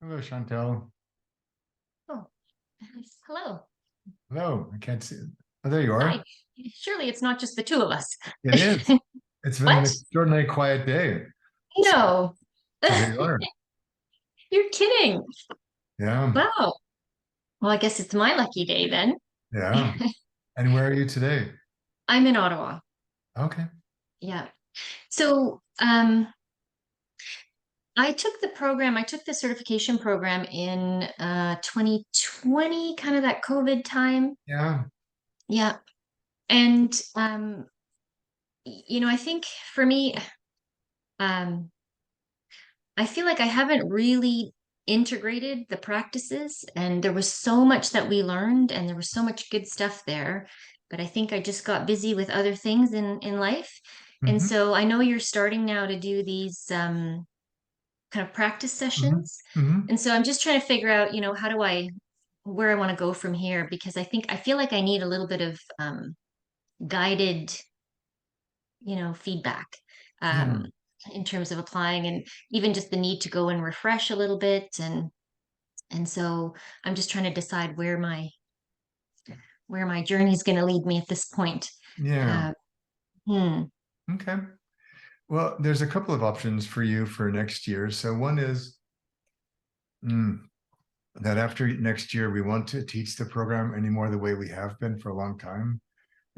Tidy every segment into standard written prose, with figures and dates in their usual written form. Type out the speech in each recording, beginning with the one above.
Hello, Chantel. Oh, hello. Hello. I can't see. Oh, there you Hi. are. Surely it's not just the two of us. It is. It's been an What? extraordinarily quiet day. So, No. so here you are. You're kidding. Yeah. Wow. Well, I guess it's my lucky day then. Yeah. And where are you today? I'm in Ottawa. Okay. Yeah. So, I took the certification program in 2020, kind of that COVID time. Yeah. Yeah. And I think for me, um I feel like I haven't really integrated the practices, and there was so much that we learned, and there was so much good stuff there. But I think I just got busy with other things in life. And Mm-hmm. so I know you're starting now to do these kind of practice Mm-hmm. sessions. Mm-hmm. And so I'm just trying to figure out, where I want to go from here, because I feel like I need a little bit of guided feedback Yeah. um, in terms of applying, and even just the need to go and refresh a little bit. And so I'm just trying to decide where my journey is going to lead me at this point. Yeah. Uh, hmm. Okay. Well, there's a couple of options for you for next year. So one is mm, that after next year, we want to teach the program anymore the way we have been for a long time.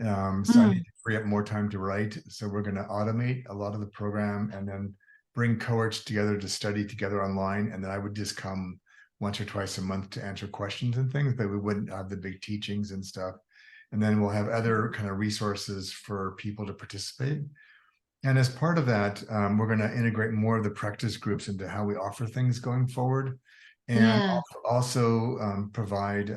So I need Hmm. to free up more time to write. So we're going to automate a lot of the program and then bring cohorts together to study together online. And then I would just come once or twice a month to answer questions and things, but we wouldn't have the big teachings and stuff. And then we'll have other kind of resources for people to participate. And as part of that, we're going to integrate more of the practice groups into how we offer things going forward, and Yeah. also provide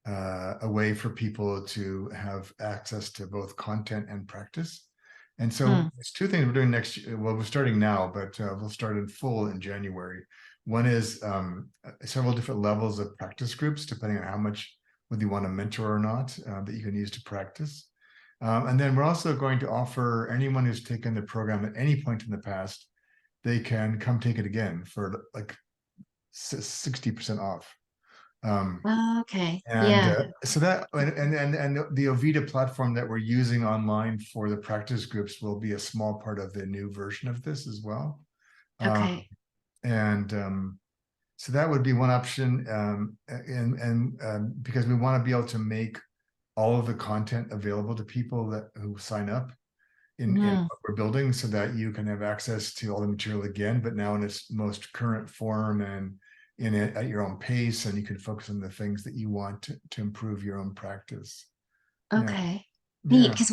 a way for people to have access to both content and practice. And so Hmm. there's two things we're doing next year. Well, we're starting now, but we'll start in full in January. One is several different levels of practice groups, depending on how much whether you want to mentor or not, that you can use to practice. And then we're also going to offer anyone who's taken the program at any point in the past, they can come take it again for like 60% off. Um, Okay. and Yeah. so that and the Ovida platform that we're using online for the practice groups will be a small part of the new version of this as well. Um, Okay. and so that would be one option. Because we want to be able to make all of the content available to people that who sign up in Hmm. what we're building, so that you can have access to all the material again, but now in its most current form and in it at your own pace, and you can focus on the things that you want to improve your own practice. Yeah. Okay. Neat. Yeah. Because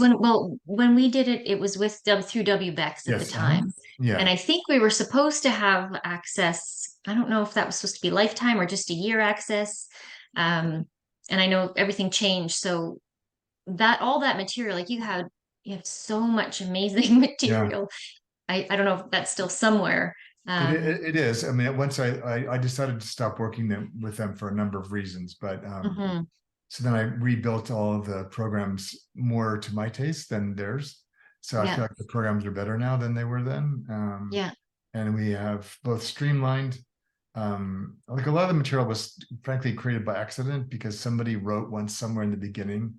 when we did it, it was through WBEX at the Yes. Uh-huh. time. And Yeah. I think we were supposed to have access. I don't know if that was supposed to be lifetime or just a year access. Um, and I know everything changed. So that all that material, like you have so much amazing Yeah. material. I don't know if that's still somewhere. It is. I mean, once I decided to stop working with them for a number of reasons, but Mhm. so then I rebuilt all of the programs more to my taste than theirs. So I Yeah. feel like the programs are better now than they were then. Yeah. And we have both streamlined. Like a lot of the material was frankly created by accident because somebody wrote once somewhere in the beginning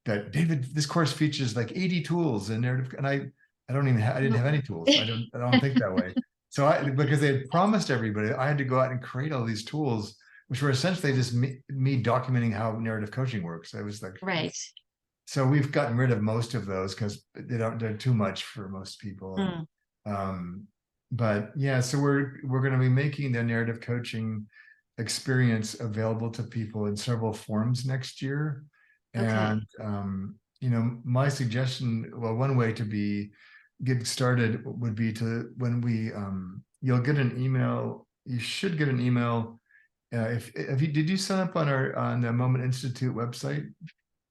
that David, this course features like 80 tools and narrative, and I didn't have any tools. I don't think that way. So because they had promised everybody, I had to go out and create all these tools, which were essentially just me documenting how narrative coaching works. I was like, Right. so we've gotten rid of most of those because they're too much for most people. And Mm. but yeah, so we're going to be making the narrative coaching experience available to people in several forms next year. And Okay. my suggestion, well, one way to be get started would be to when we you'll get an email. You should get an email. If you did you sign up on the Moment Institute website?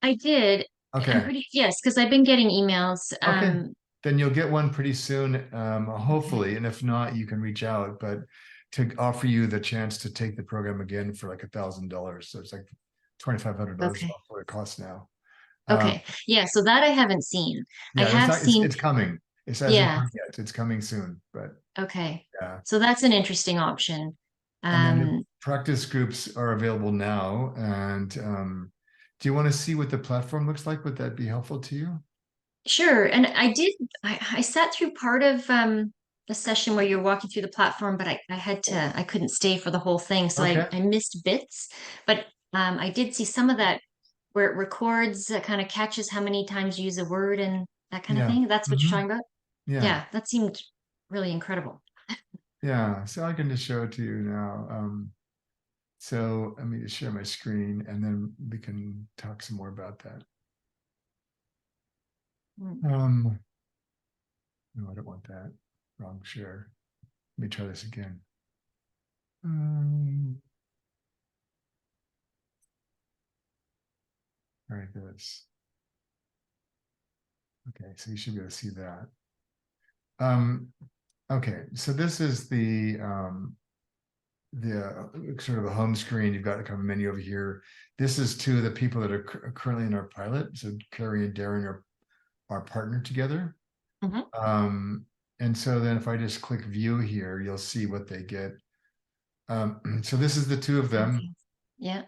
I did. I'm Okay. pretty, yes, because I've been getting emails. Okay. Then you'll get one pretty soon, Okay. hopefully. And if not, you can reach out, but to offer you the chance to take the program again for like $1,000. So it's like $2,500 Okay. off what it costs now. Um, Okay. Yeah. So that I haven't seen. I yeah, have seen, it's coming. It hasn't yeah. come yet. It's coming soon, but Okay. yeah. So that's an interesting option. And then the Um, practice groups are available now. And do you want to see what the platform looks like? Would that be helpful to you? sure. And I sat through part of the session where you're walking through the platform, but I couldn't stay for the whole thing. So Okay. I missed bits, but I did see some of that where it records, kind of catches how many times you use a word and that kind of Yeah. thing. That's what you're Hmm. talking about. Yeah. Yeah, that seemed really incredible. Yeah. So I can just show it to you now. So let me just share my screen and then we can talk some more about that. Mm. Um, no, I don't want that. Wrong share. Let me try this again. All right, this. Okay, so you should be able to see that. Okay, so this is the sort of a home screen. You've got a kind of menu over here. This is two of the people that are currently in our pilot. So Carrie and Darren are partnered together. Mhm. Um, and so then if I just click view here, you'll see what they get. So this is the two of them. Okay. Yeah.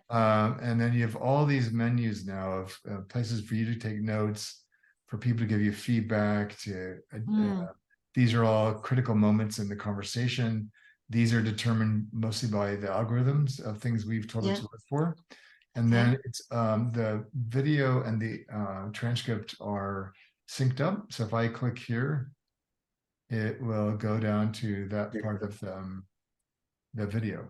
And then you have all these menus now of places for you to take notes, for people to give you feedback. Mm. These are all critical moments in the conversation. These are determined mostly by the algorithms of things we've told it Yeah. to look for. And Okay. then it's the video and the transcript are synced up. So if I click here, it will go down to that part of the video.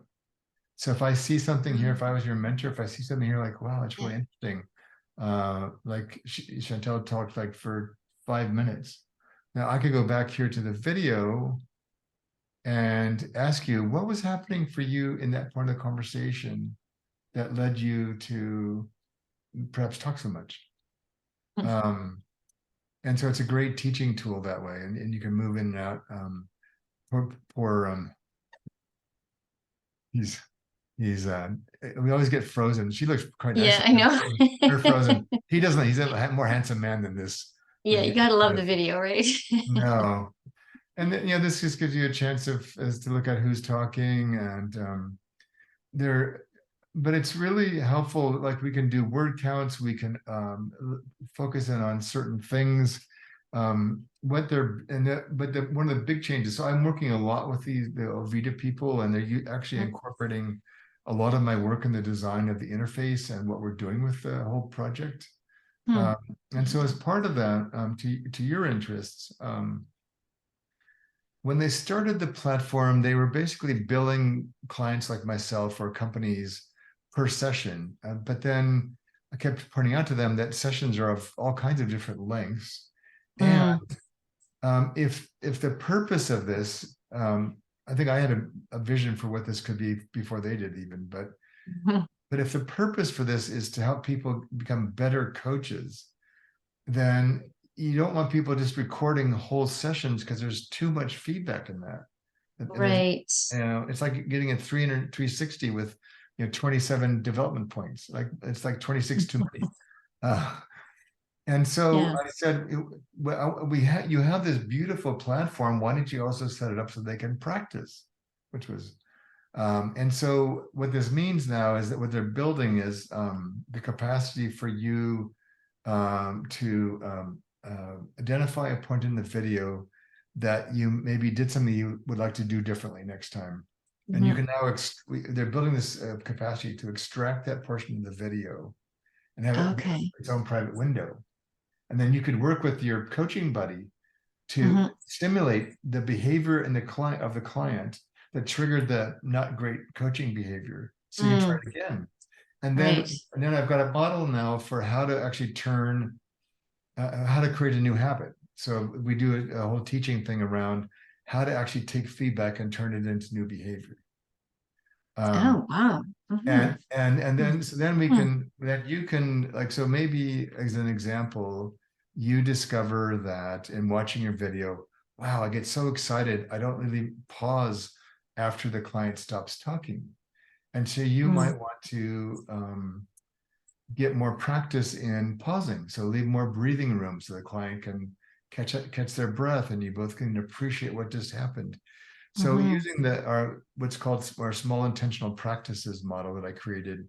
So if I see something here, if I was your mentor, if I see something here like, wow, it's Yeah. really interesting. Like Chantel talked like for 5 minutes. Now I could go back here to the video and ask you what was happening for you in that part of the conversation that led you to perhaps talk so much. Mm. Um, and so it's a great teaching tool that way, and you can move in and out. Poor he's He's we always get frozen. She looks quite nice. Yeah, I Her frozen. know. He doesn't. He's a more handsome man than this. But Yeah, you yeah, gotta love the video, right? no. And then, this just gives you a chance of as to look at who's talking and there. But it's really helpful. Like we can do word counts. We can focus in on certain things. What they're and but one of the big changes. So I'm working a lot with the Ovida people, and they're actually Mm. incorporating a lot of my work in the design of the interface and what we're doing with the whole project. Hmm. Um, and so, as part of that, to your interests, when they started the platform, they were basically billing clients like myself or companies per session. But then I kept pointing out to them that sessions are of all kinds of different lengths. And Mm. if the purpose of this, I think I had a vision for what this could be before they did even, Mhm. but if the purpose for this is to help people become better coaches, then you don't want people just recording whole sessions because there's too much feedback in that. And there's, Right. it's like getting a 360 with 27 development points. Like it's like 26 too many. Uh, and so Yeah. I said, you have this beautiful platform. Why don't you also set it up so they can practice? Which was, and so what this means now is that what they're building is the capacity for you to identify a point in the video that you maybe did something you would like to do differently next time. And you Mhm. can now, they're building this capacity to extract that portion of the video and have it be Okay. its own private window. And then you could work with your coaching buddy to Mhm. stimulate the behavior in the client of the client that triggered the not great coaching behavior. So you try Mm. it again. And then, Right. and then I've got a model now for how to actually how to create a new habit. So we do a whole teaching thing around how to actually take feedback and turn it into new behavior. Um, Oh, wow. Mhm. and Mm. then so then we Mm. can that you can like so maybe as an example, you discover that in watching your video, wow, I get so excited. I don't really pause after the client stops talking. And so you Mm. might want to get more practice in pausing. So leave more breathing room so the client can catch their breath and you both can appreciate what just happened. So Mhm. using our what's called our small intentional practices model that I created,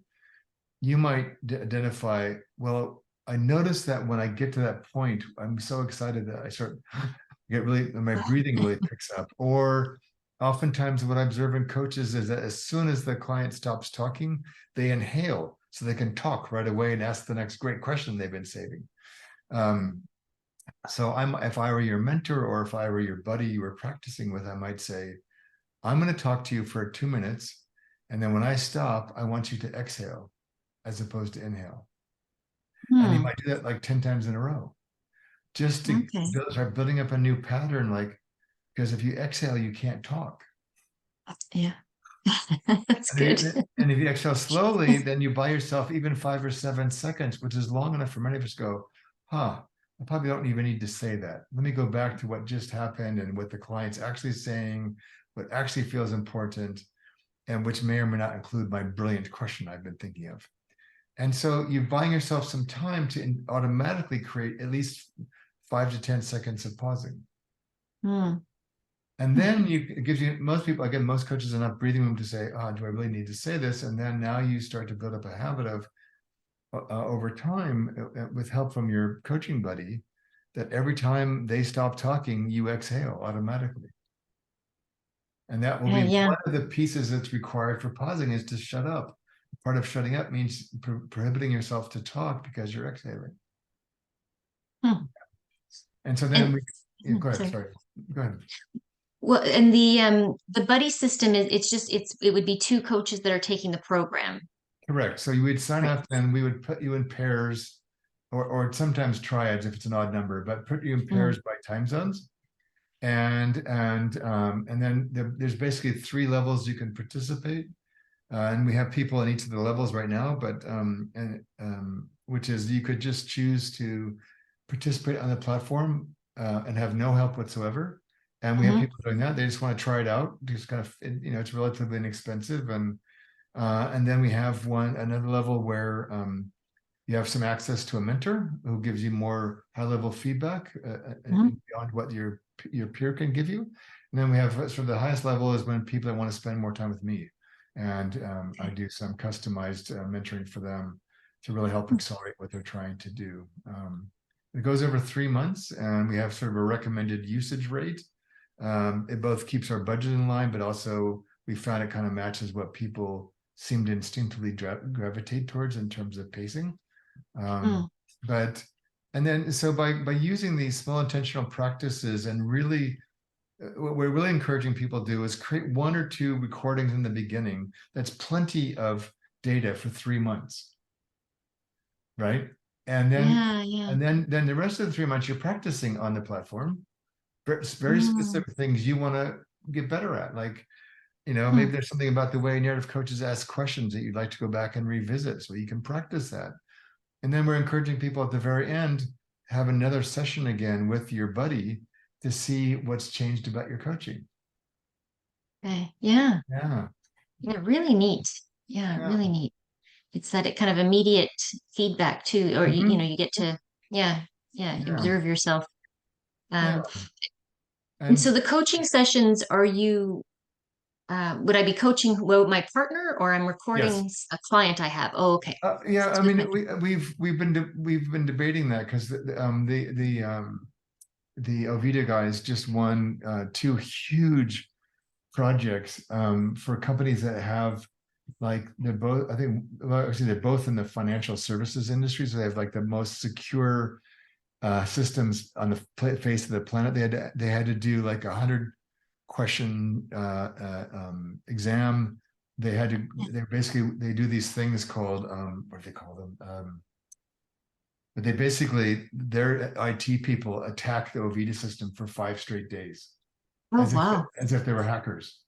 you might identify, well, I notice that when I get to that point, I'm so excited that I start get really, my breathing really picks up. Or oftentimes what I observe in coaches is that as soon as the client stops talking, they inhale so they can talk right away and ask the next great question they've been saving. Um, so if I were your mentor or if I were your buddy you were practicing with, I might say, I'm going to talk to you for 2 minutes. And then when I stop, I want you to exhale as opposed to inhale. And you Hmm. might do that like 10 times in a row, just to Okay. start building up a new pattern. Like, because if you exhale, you can't talk. Yeah. That's And good. if you exhale slowly, then you buy yourself even 5 or 7 seconds, which is long enough for many of us to go, huh, I probably don't even need to say that. Let me go back to what just happened and what the client's actually saying, what actually feels important, and which may or may not include my brilliant question I've been thinking of. And so you're buying yourself some time to automatically create at least 5 to 10 seconds of pausing. Hmm. And then it gives you, most people, again, most coaches enough breathing room to say, oh, do I really need to say this? And then now you start to build up a habit of over time with help from your coaching buddy, that every time they stop talking, you exhale automatically. And that will Yeah, be yeah. one of the pieces that's required for pausing is to shut up. Part of shutting up means prohibiting yourself to talk because you're exhaling. Hmm. And so then And we, yeah, go ahead, sorry. sorry. Go ahead. Well, and the buddy system is it would be two coaches that are taking the program. Correct. So you would sign Right. up and we would put you in pairs or sometimes triads if it's an odd number, but put you in Mm. pairs by time zones. And then there's basically 3 levels you can participate. And we have people in each of the levels right now, but which is you could just choose to participate on the platform and have no help whatsoever. And we have Mhm. people doing that. They just want to try it out. Just kind of, it's relatively inexpensive. And then we have another level where you have some access to a mentor who gives you more high level feedback Mhm. beyond what your peer can give you. And then we have sort of the highest level is when people that want to spend more time with me. And I Okay. do some customized mentoring for them to really help Hmm. accelerate what they're trying to do. It goes over 3 months, and we have sort of a recommended usage rate. It both keeps our budget in line, but also we found it kind of matches what people seem to instinctively gravitate towards in terms of pacing. Hmm. But and then so by using these small intentional practices and really what we're really encouraging people to do is create 1 or 2 recordings in the beginning. That's plenty of data for 3 months, right? And then Yeah, yeah. then the rest of the 3 months you're practicing on the platform very Mm. specific things you want to get better at. Like, maybe Hmm. there's something about the way narrative coaches ask questions that you'd like to go back and revisit so you can practice that. And then we're encouraging people at the very end, have another session again with your buddy to see what's changed about your coaching. Okay. Yeah. Yeah. Yeah. Really neat. Yeah. Yeah. Really neat. It's that kind of immediate feedback too, or Mhm. you get to, yeah, yeah, Yeah. observe yourself. Um, Yeah. and so And the coaching sessions, would I be coaching, well, my partner, or I'm yes. recording a client I have? Oh, okay. Yeah, So I it's with my, mean, we've been debating that because the Ovida guys just won 2 huge projects for companies that have like they're both, I think, well, actually they're both in the financial services industry, so they have like the most secure systems on the face of the planet. They had to do like 100 question exam. They do these things called what do they call them? But they basically their IT people attack the Ovida system for 5 straight days oh, wow. as if they were hackers.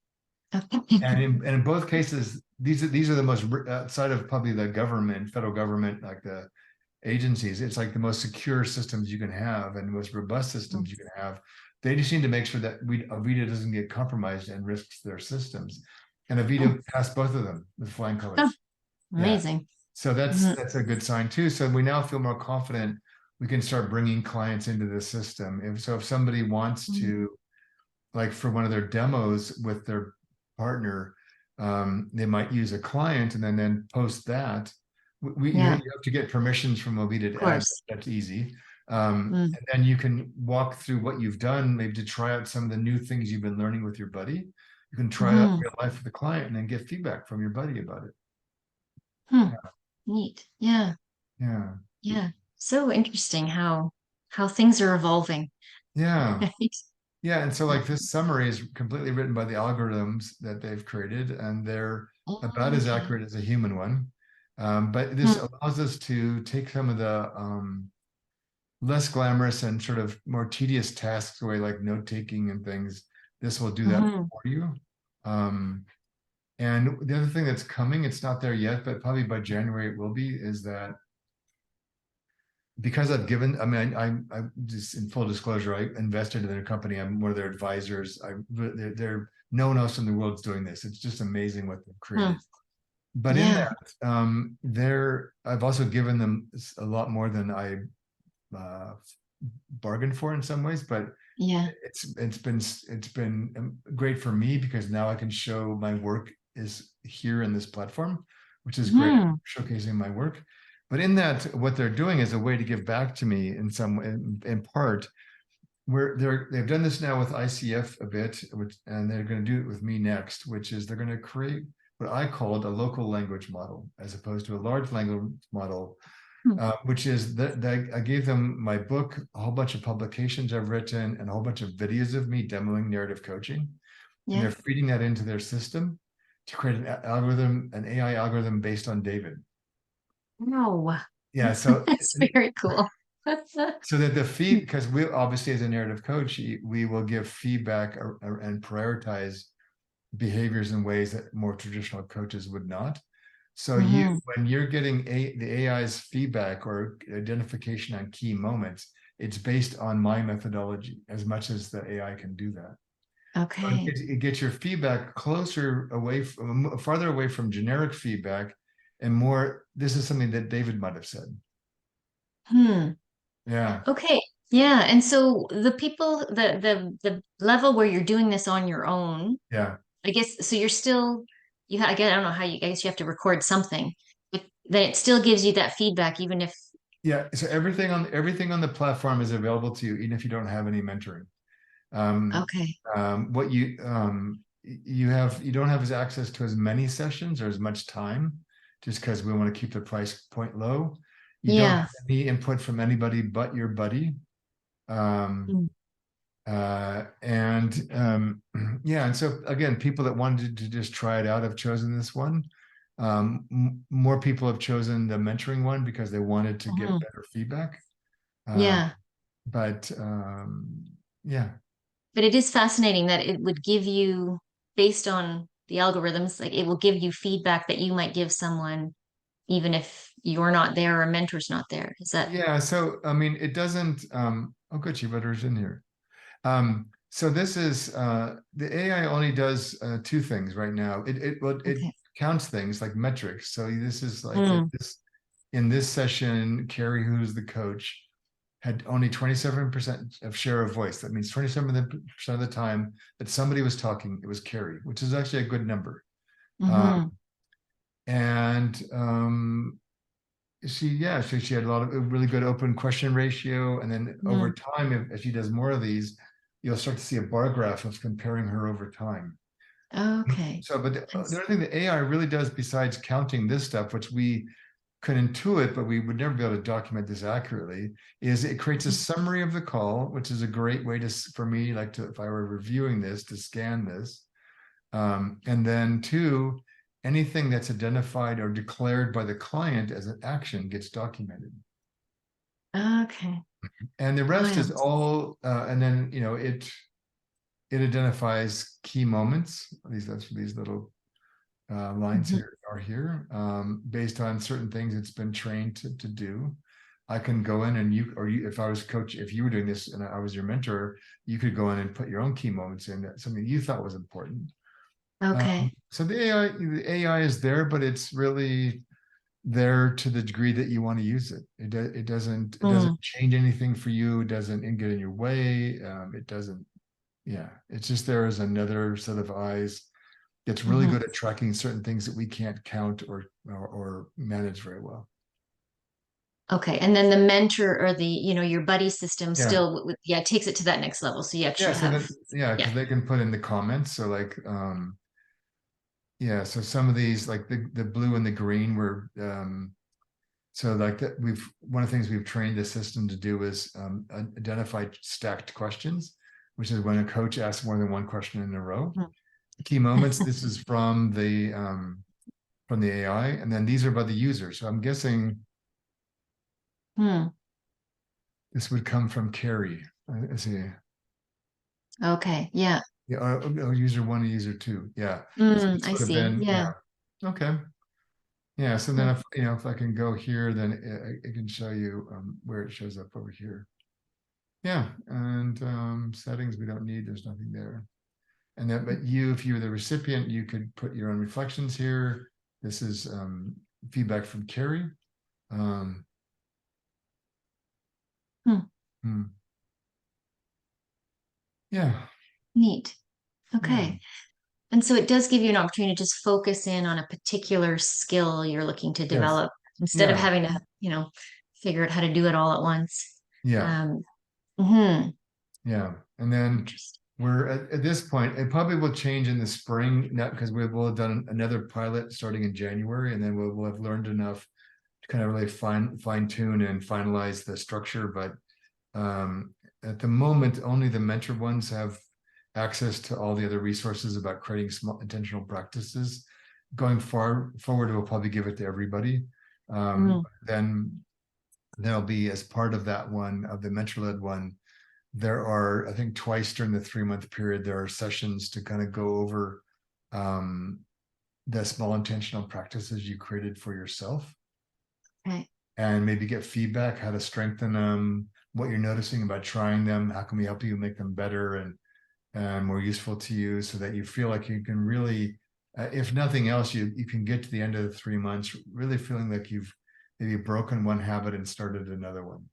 Okay. And in both cases, these are the most outside of probably the government, federal government, like the agencies. It's like the most secure systems you can have and the most robust systems you can have. They just need to make sure that Avita doesn't get compromised and risks their systems. And Avita passed both of them with flying Oh, colors. Yeah. amazing. So that's Mhm. that's a good sign too. So we now feel more confident we can start bringing clients into the system. If somebody wants Mhm. to like for one of their demos with their partner, they might use a client and then post that. You Yeah, have to get permissions from Movie of to add. course. That's easy. Mm. And then you can walk through what you've done, maybe to try out some of the new things you've been learning with your buddy. You can try out Hmm. real life with the client and then get feedback from your buddy about it. Hmm. Yeah. Neat. Yeah. Yeah. Yeah. So interesting how things are evolving. Yeah. Right? Yeah. And so like this summary is completely written by the algorithms that they've created, and they're about as Okay. accurate as a human one. But this Hmm. allows us to take some of the less glamorous and sort of more tedious tasks away, like note taking and things. This will do that Hmm. for you. Um, and the other thing that's coming, it's not there yet, but probably by January it will be, is that because I've given, I mean, I just in full disclosure, I invested in their company. I'm one of their advisors. No one else in the world is doing this. It's just amazing what they've Hmm. created. But in Yeah. that, I've also given them a lot more than I bargained for in some ways. But Yeah. it's been great for me because now I can show my work is here in this platform, which is great, Hmm. showcasing my work. But in that, what they're doing is a way to give back to me in part. Where they've done this now with ICF a bit, and they're going to do it with me next, which is they're going to create what I called a local language model as opposed to a large language model, Hmm. which is that I gave them my book, a whole bunch of publications I've written, and a whole bunch of videos of me demoing narrative coaching. And Yeah. they're feeding that into their system to create an AI algorithm based on David. No. Yeah. So, That's very cool. so that the feed, because we obviously, as a narrative coach, we will give feedback and prioritize behaviors in ways that more traditional coaches would not. So Hmm. when you're getting the AI's feedback or identification on key moments, it's based on my methodology as much as the AI can do that. So Okay. it gets your feedback farther away from generic feedback, and more. This is something that David might have said. Hmm. Yeah, Okay. Yeah. And so the people, the level where you're doing this on your own, yeah, I guess, so you're still, again, I don't know how you, I guess you have to record something, but then it still gives you that feedback, even if, yeah. So everything on the platform is available to you, even if you don't have any mentoring. Um, okay. what you don't have as access to as many sessions or as much time, just because we want to keep the price point low. You don't Yeah. have any input from anybody but your buddy. Um, Mm. and yeah, and so again, people that wanted to just try it out have chosen this one. More people have chosen the mentoring one because they wanted to get Mhm. better feedback. Uh, Yeah. but yeah, But it is fascinating that it would give you, based on the algorithms, like it will give you feedback that you might give someone, even if you're not there or a mentor's not there. Is that yeah. So I mean, it doesn't. Oh, good, she butter's in here. So this is the AI only does two things right now. It okay? counts things like metrics. So this is like Mm. in this session, Carrie, who's the coach, had only 27% of share of voice. That means 27% of the time that somebody was talking, it was Carrie, which is actually a good number. Uh, Hmm. and she had a lot of a really good open question ratio. And then over Mm. time, if she does more of these, you'll start to see a bar graph of comparing her over time. Okay. So, but I the see. other thing the AI really does besides counting this stuff, which we could intuit, but we would never be able to document this accurately, is it creates a Mhm. summary of the call, which is a great way for me, like if I were reviewing this, to scan this. And then two, anything that's identified or declared by the client as an action gets documented. Okay. And the rest Wow. is all, and then, it identifies key moments. These little lines Mhm. here are here, based on certain things it's been trained to do. I can go in and if I was coach, if you were doing this and I was your mentor, you could go in and put your own key moments in, that something you thought was important. Okay. So the AI is there, but it's really there to the degree that you want to use it. It doesn't Mm. change anything for you. It doesn't get in your way. It doesn't. Yeah, it's just there is another set of eyes that's really Mhm. good at tracking certain things that we can't count or manage very well. Okay, and then the mentor or the, your buddy system Yeah, still, yeah, takes it to that next level. So you yeah. actually So have, then, yeah, because yeah. they can put in the comments. So like, yeah. So some of these, like the blue and the green, were so like that. One of the things we've trained the system to do is identify stacked questions, which is when a coach asks more than one question in a row. Mhm. Key moments. This is from the AI, and then these are by the user. So I'm guessing Hmm. this would come from Carrie. I see. Okay, yeah. Yeah, user one and user two. Yeah. So this I would have see. been, Yeah. yeah. Okay. Yeah. So then Hmm. if I can go here, then it can show you where it shows up over here. Yeah. And settings we don't need, there's nothing there. And then, but if you were the recipient, you could put your own reflections here. This is feedback from Carrie. Um, Hmm. hmm, yeah. Neat. Yeah. Okay. And so it does give you an opportunity to just focus in on a particular skill you're looking to Yes. develop instead of Yeah. having to, figure out how to do it all at once. Yeah. Um, mhm. Yeah. And then Interesting. we're at this point, it probably will change in the spring, not because we will have done another pilot starting in January, and then we'll have learned enough to kind of really fine tune and finalize the structure. But at the moment, only the mentor ones have access to all the other resources about creating small intentional practices. Going far forward, we'll probably give it to everybody. Mm, Then there'll be, as part of that one, of the mentor-led one, there are, I think, twice during the 3 month period, there are sessions to kind of go over um, the small intentional practices you created for yourself okay. and maybe get feedback, how to strengthen them, what you're noticing about trying them, how can we help you make them better and more useful to you so that you feel like you can really, if nothing else, you can get to the end of the 3 months really feeling like you've maybe broken one habit and started another one.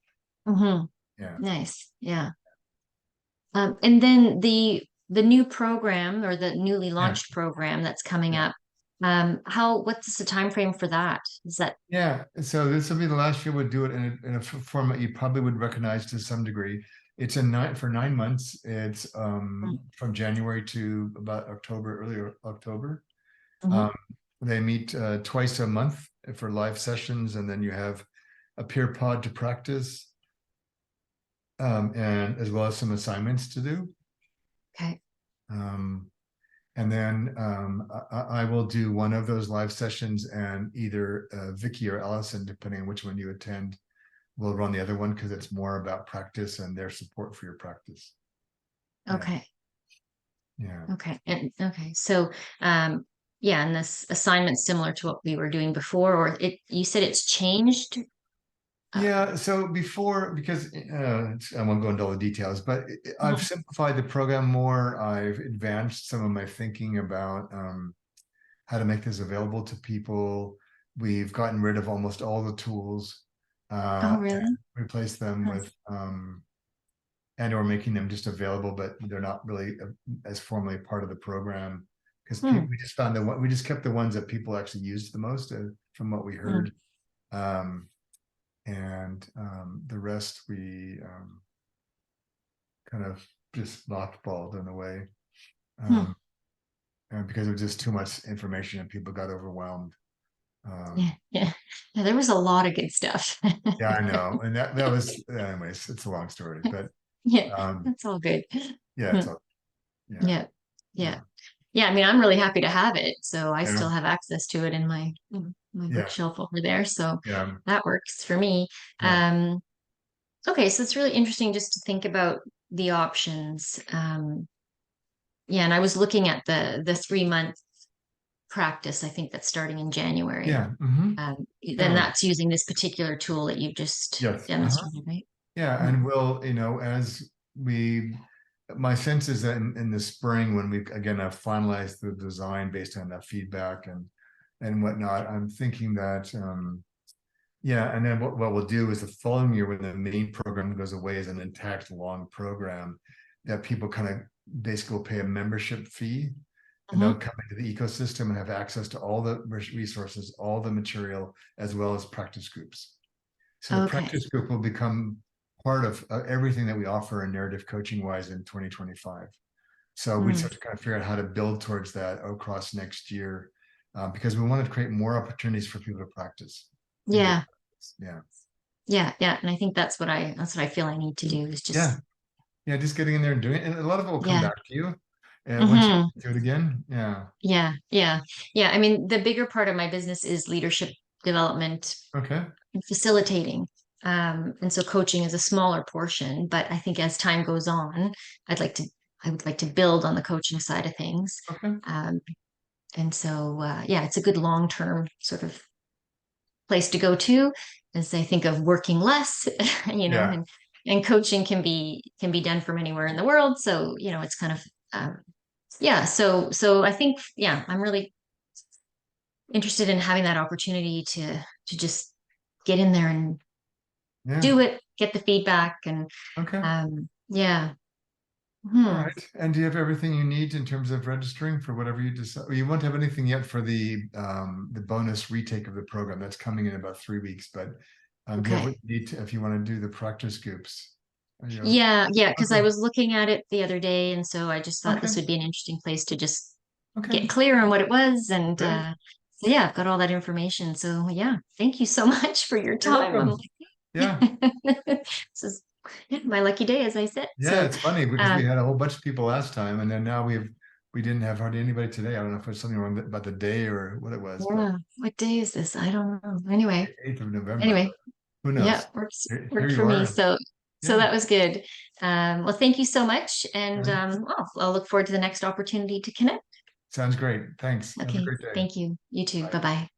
Hmm. Yeah. Nice. Yeah. And then the new program or the newly Yeah. launched program that's coming Yeah. up, what's the time frame for that? Is that Yeah, so this will be the last year we'll do it in a format you probably would recognize to some degree. It's for 9 months. It's from January to about October, early October. Mhm. Um, they meet twice a month for live sessions, and then you have a peer pod to practice, and as well as some assignments to do. Okay. Um, and then I will do one of those live sessions, and either Vicky or Allison, depending on which one you attend, will run the other one because it's more about practice and their support for your practice. Yeah, Okay. yeah, Okay. And okay. So, um, yeah, and this assignment's similar to what we were doing before, or you said it's changed? Uh, yeah. So before, because I won't go into all the details, but I've mhm. simplified the program more. I've advanced some of my thinking about how to make this available to people. We've gotten rid of almost all the tools Oh, and really? replaced them Huh. with and or making them just available, but they're not really as formally part of the program because Hmm. we just found we just kept the ones that people actually used the most from what we Hmm. heard. Um, and the rest we kind of just mothballed in a way Hmm. um, and because it was just too much information and people got overwhelmed. Yeah. Um, Yeah. Yeah. There was a lot of good stuff. yeah, I know. And that was, anyways, it's a long story, but Yeah. um, That's all good. yeah, Hmm. it's all, yeah, Yeah. Yeah. yeah, Yeah. I mean, I'm really happy to have it. So I yeah, still have access to it in my yeah, bookshelf over there. So yeah, that works for me. yeah, Um, okay. So it's really interesting just to think about the options. Yeah. And I was looking at the 3 month practice. I think that's starting in January. yeah. Hmm. Then Totally. that's using this particular tool that you just Yes. Uh-huh. demonstrated, right? Yeah, Mm. and we'll, as we, my sense is that in the spring, when we again have finalized the design based on that feedback and whatnot, I'm thinking that yeah, and then what we'll do is the following year when the main program goes away as an intact long program, that people kind of basically will pay a membership fee, and they'll Mhm. come into the ecosystem and have access to all the resources, all the material, as well as practice groups. So the Okay. practice group will become part of everything that we offer in narrative coaching wise in 2025. So we just Mm. have to kind of figure out how to build towards that across next year, because we want to create more opportunities for people to practice and get Yeah. practice. Yeah. Yeah. Yeah. And I think that's what I feel I need to do is Yeah. just, Yeah. Just getting in there and doing it. And a lot of it will come yeah. back to you. And once you Hmm. do it again. Yeah. Yeah. Yeah. Yeah. I mean, the bigger part of my business is leadership development Okay. and facilitating. And so coaching is a smaller portion, but I think as time goes on, I'd like to, I would like to build on the coaching side of things. Okay. Um, and so, yeah, it's a good long-term sort of place to go to as I think of working less, Yeah. and coaching can be done from anywhere in the world. So, it's kind of, yeah. So I think, yeah, I'm really interested in having that opportunity to just get in there and Yeah. do it, get the feedback, and Okay. yeah. All Hmm. right. And do you have everything you need in terms of registering for whatever you decide? You won't have anything yet for the bonus retake of the program. That's coming in about 3 weeks. But do you have what Okay. you need if you want to do the practice groups? Yeah, yeah, because I Okay. was looking at it the other day, and so I just thought Okay. this would be an interesting place to just Okay. get clear on what it was, and Great. so yeah, I've got all that information. So yeah, thank you so much for your You're time. welcome. Yeah. This is my lucky day, as I said. Yeah. So, It's funny because we um, had a whole bunch of people last time, and then now we didn't have hardly anybody today. I don't know if there's something wrong about the day or what it was, but yeah, what day is this? I don't know. Anyway, 8th of November, anyway, but who yeah, knows? works Here worked you for me. are. So Yeah. that was good. Well, thank you so much, and Yeah. I'll look forward to the next opportunity to connect. Sounds great. Thanks. Have a Okay, great day. thank you. You too. Bye. Bye bye.